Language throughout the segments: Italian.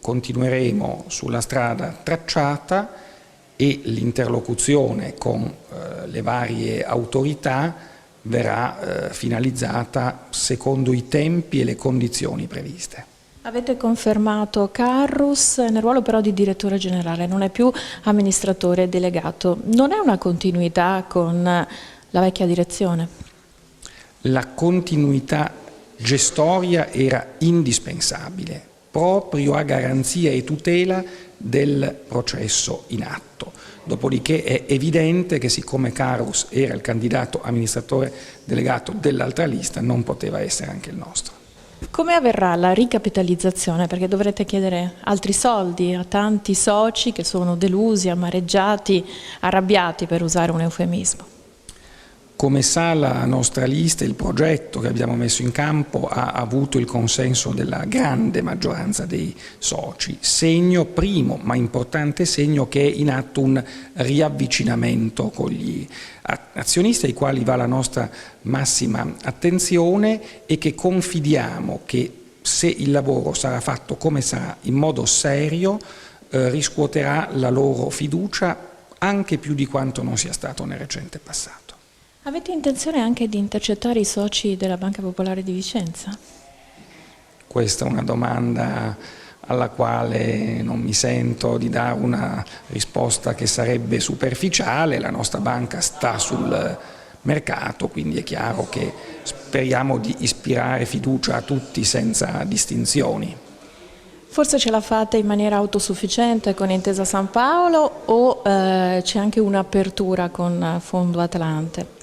continueremo sulla strada tracciata e l'interlocuzione con le varie autorità verrà finalizzata secondo i tempi e le condizioni previste. Avete confermato Carrus nel ruolo però di direttore generale, non è più amministratore delegato. Non è una continuità con la vecchia direzione? La continuità gestoria era indispensabile, proprio a garanzia e tutela del processo in atto. Dopodiché è evidente che siccome Carrus era il candidato amministratore delegato dell'altra lista, non poteva essere anche il nostro. Come avverrà la ricapitalizzazione? Perché dovrete chiedere altri soldi a tanti soci che sono delusi, amareggiati, arrabbiati, per usare un eufemismo. Come sa la nostra lista, il progetto che abbiamo messo in campo ha avuto il consenso della grande maggioranza dei soci, primo ma importante segno che è in atto un riavvicinamento con gli azionisti ai quali va la nostra massima attenzione e che confidiamo che se il lavoro sarà fatto come sarà, in modo serio, riscuoterà la loro fiducia anche più di quanto non sia stato nel recente passato. Avete intenzione anche di intercettare i soci della Banca Popolare di Vicenza? Questa è una domanda alla quale non mi sento di dare una risposta che sarebbe superficiale. La nostra banca sta sul mercato, quindi è chiaro che speriamo di ispirare fiducia a tutti senza distinzioni. Forse ce la fate in maniera autosufficiente con Intesa San Paolo o c'è anche un'apertura con Fondo Atlante?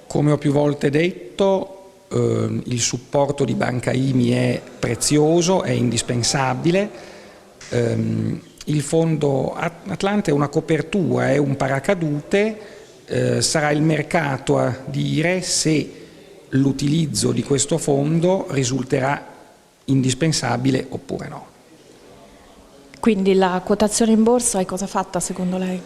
Come ho più volte detto, il supporto di Banca IMI è prezioso, è indispensabile. Il Fondo Atlante è una copertura, è un paracadute, sarà il mercato a dire se l'utilizzo di questo fondo risulterà indispensabile oppure no. Quindi la quotazione in borsa è cosa fatta secondo lei?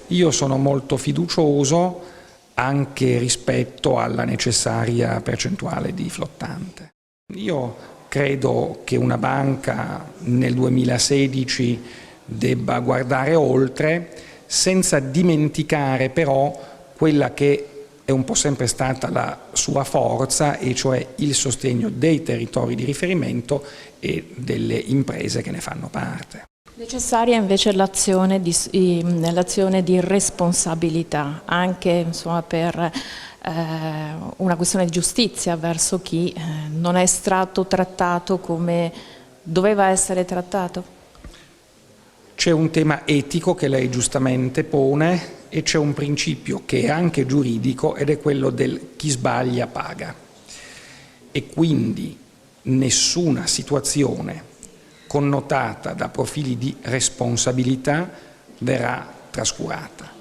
Io sono molto fiducioso anche rispetto alla necessaria percentuale di flottante. Io credo che una banca nel 2016 debba guardare oltre, senza dimenticare però quella che è un po' sempre stata la sua forza, e cioè il sostegno dei territori di riferimento e delle imprese che ne fanno parte. Necessaria invece l'azione di responsabilità, anche insomma, per una questione di giustizia verso chi non è stato trattato come doveva essere trattato? C'è un tema etico che lei giustamente pone e c'è un principio che è anche giuridico ed è quello del chi sbaglia paga. E quindi nessuna situazione connotata da profili di responsabilità verrà trascurata.